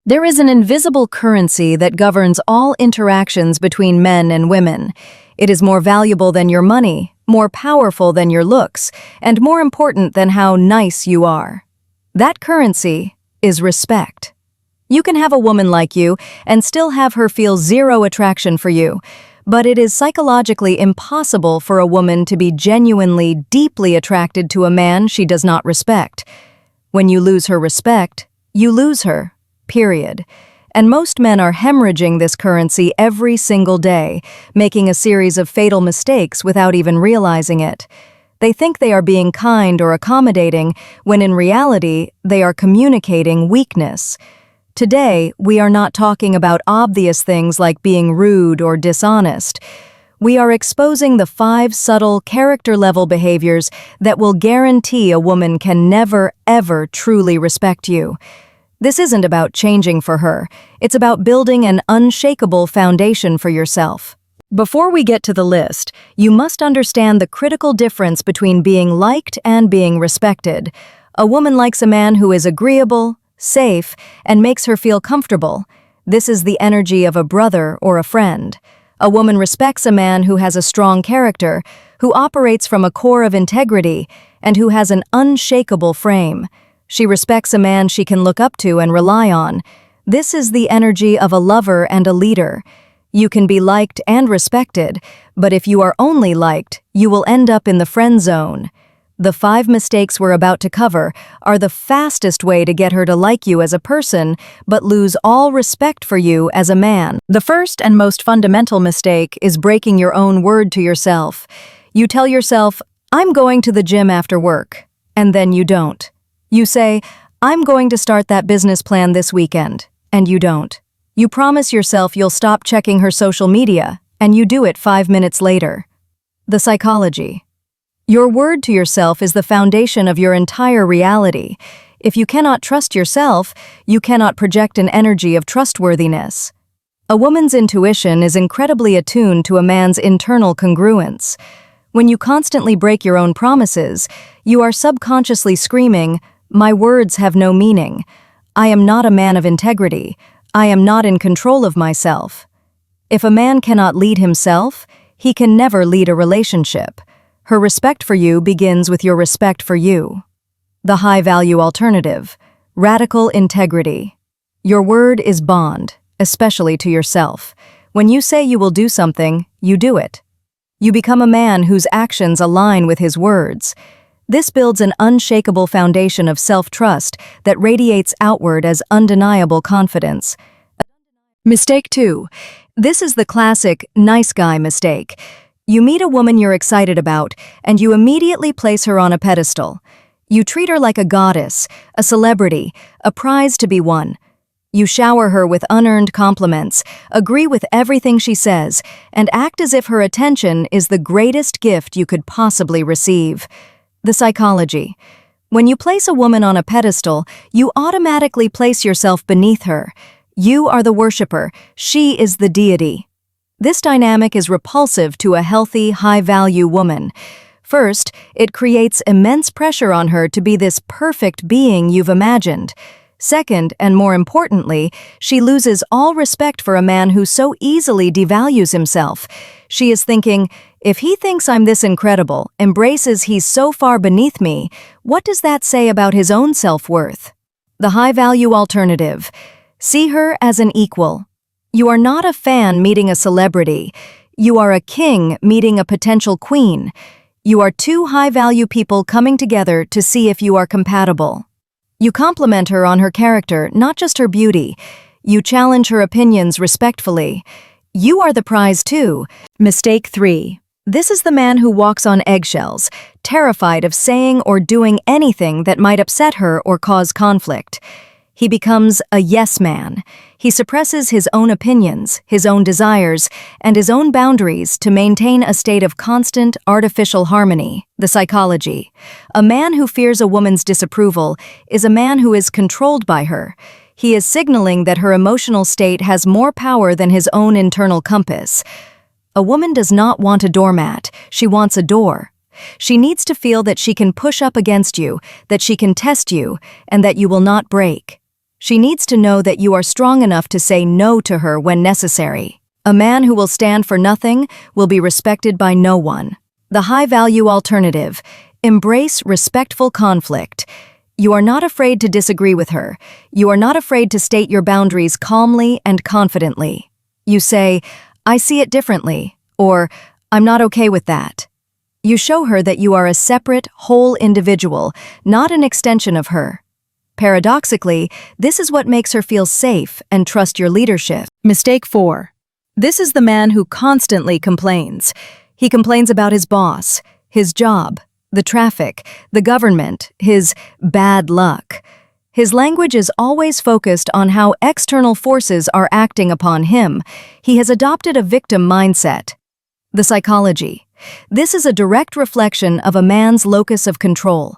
There is an invisible currency that governs all interactions between men and women. It is more valuable than your money, more powerful than your looks, and more important than how nice you are. That currency is respect. You can have a woman like you and still have her feel zero attraction for you, but it is psychologically impossible for a woman to be genuinely, deeply attracted to a man she does not respect. When you lose her respect, you lose her. Period. And most men are hemorrhaging this currency every single day, making a series of fatal mistakes without even realizing it. They think they are being kind or accommodating, when in reality, they are communicating weakness. Today, we are not talking about obvious things like being rude or dishonest. We are exposing the 5 subtle character-level behaviors that will guarantee a woman can never, ever truly respect you. This isn't about changing for her. It's about building an unshakable foundation for yourself. Before we get to the list, you must understand the critical difference between being liked and being respected. A woman likes a man who is agreeable, safe, and makes her feel comfortable. This is the energy of a brother or a friend. A woman respects a man who has a strong character, who operates from a core of integrity, and who has an unshakable frame. She respects a man she can look up to and rely on. This is the energy of a lover and a leader. You can be liked and respected, but if you are only liked, you will end up in the friend zone. The 5 mistakes we're about to cover are the fastest way to get her to like you as a person, but lose all respect for you as a man. The first and most fundamental mistake is breaking your own word to yourself. You tell yourself, "I'm going to the gym after work," and then you don't. You say, "I'm going to start that business plan this weekend," and you don't. You promise yourself you'll stop checking her social media, and you do it 5 minutes later. The psychology. Your word to yourself is the foundation of your entire reality. If you cannot trust yourself, you cannot project an energy of trustworthiness. A woman's intuition is incredibly attuned to a man's internal congruence. When you constantly break your own promises, you are subconsciously screaming, "My words have no meaning. I am not a man of integrity. I am not in control of myself." If a man cannot lead himself, he can never lead a relationship. Her respect for you begins with your respect for you. The high-value alternative. Radical integrity. Your word is bond, especially to yourself. When you say you will do something, you do it. You become a man whose actions align with his words. This builds an unshakable foundation of self-trust that radiates outward as undeniable confidence. Mistake 2. This is the classic nice guy mistake. You meet a woman you're excited about, and you immediately place her on a pedestal. You treat her like a goddess, a celebrity, a prize to be won. You shower her with unearned compliments, agree with everything she says, and act as if her attention is the greatest gift you could possibly receive. The psychology. When you place a woman on a pedestal, you automatically place yourself beneath her. You are the worshiper, she is the deity. This dynamic is repulsive to a healthy, high-value woman. First, it creates immense pressure on her to be this perfect being you've imagined. Second, and more importantly, she loses all respect for a man who so easily devalues himself. She is thinking, if he thinks I'm this incredible, embraces he's so far beneath me, what does that say about his own self-worth? The high-value alternative. See her as an equal. You are not a fan meeting a celebrity. You are a king meeting a potential queen. You are 2 high-value people coming together to see if you are compatible. You compliment her on her character, not just her beauty. You challenge her opinions respectfully. You are the prize too. Mistake 3. This is the man who walks on eggshells, terrified of saying or doing anything that might upset her or cause conflict. He becomes a yes man. He suppresses his own opinions, his own desires, and his own boundaries to maintain a state of constant, artificial harmony. The psychology. A man who fears a woman's disapproval is a man who is controlled by her. He is signaling that her emotional state has more power than his own internal compass. A woman does not want a doormat, she wants a door. She needs to feel that she can push up against you, that she can test you, and that you will not break. She needs to know that you are strong enough to say no to her when necessary. A man who will stand for nothing will be respected by no one. The high-value alternative. Embrace respectful conflict. You are not afraid to disagree with her. You are not afraid to state your boundaries calmly and confidently. You say, "I see it differently," or "I'm not okay with that." You show her that you are a separate, whole individual, not an extension of her. Paradoxically, this is what makes her feel safe and trust your leadership. Mistake 4. This is the man who constantly complains. He complains about his boss, his job, the traffic, the government, his bad luck. His language is always focused on how external forces are acting upon him. He has adopted a victim mindset. The psychology. This is a direct reflection of a man's locus of control.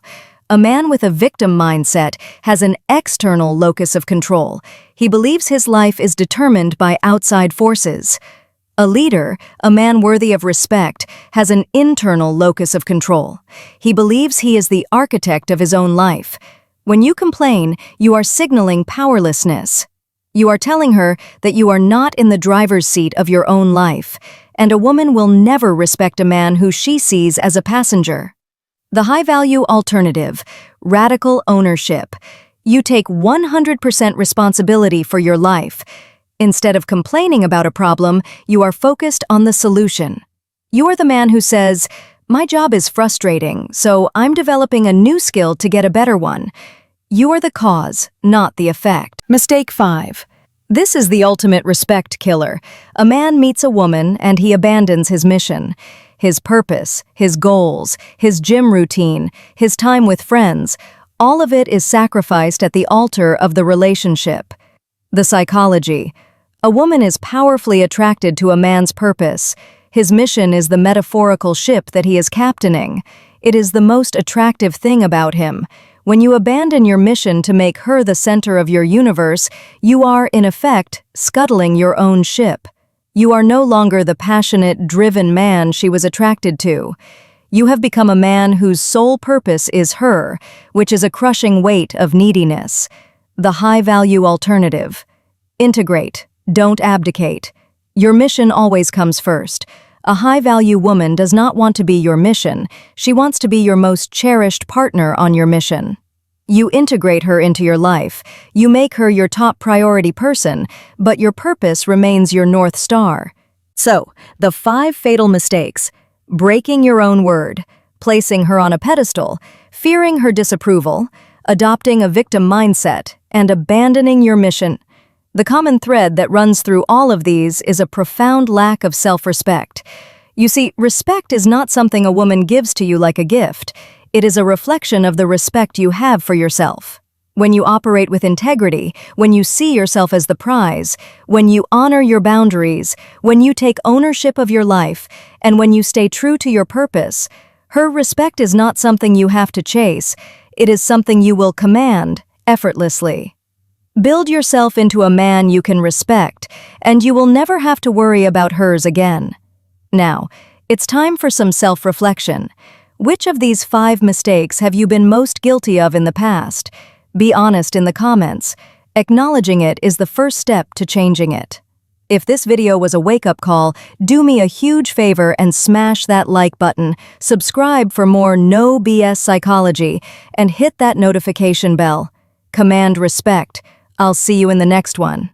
A man with a victim mindset has an external locus of control. He believes his life is determined by outside forces. A leader, a man worthy of respect, has an internal locus of control. He believes he is the architect of his own life. When you complain, you are signaling powerlessness. You are telling her that you are not in the driver's seat of your own life, and a woman will never respect a man who she sees as a passenger. The high-value alternative, radical ownership. You take 100% responsibility for your life. Instead of complaining about a problem, you are focused on the solution. You are the man who says, "My job is frustrating, so I'm developing a new skill to get a better one." You are the cause, not the effect. Mistake 5. This is the ultimate respect killer. A man meets a woman and he abandons his mission. His purpose, his goals, his gym routine, his time with friends, all of it is sacrificed at the altar of the relationship. The psychology. A woman is powerfully attracted to a man's purpose. His mission is the metaphorical ship that he is captaining. It is the most attractive thing about him. When you abandon your mission to make her the center of your universe, you are, in effect, scuttling your own ship. You are no longer the passionate, driven man she was attracted to. You have become a man whose sole purpose is her, which is a crushing weight of neediness. The high-value alternative. Integrate, don't abdicate. Your mission always comes first. A high-value woman does not want to be your mission. She wants to be your most cherished partner on your mission. You integrate her into your life. You make her your top priority person, but your purpose remains your North Star. So, the 5 fatal mistakes: breaking your own word, placing her on a pedestal, fearing her disapproval, adopting a victim mindset, and abandoning your mission. The common thread that runs through all of these is a profound lack of self-respect. You see, respect is not something a woman gives to you like a gift. It is a reflection of the respect you have for yourself. When you operate with integrity, when you see yourself as the prize, when you honor your boundaries, when you take ownership of your life, and when you stay true to your purpose, her respect is not something you have to chase. It is something you will command effortlessly. Build yourself into a man you can respect, and you will never have to worry about hers again. Now, it's time for some self-reflection. Which of these 5 mistakes have you been most guilty of in the past? Be honest in the comments. Acknowledging it is the first step to changing it. If this video was a wake-up call, do me a huge favor and smash that like button, subscribe for more no BS psychology, and hit that notification bell. Command respect. I'll see you in the next one.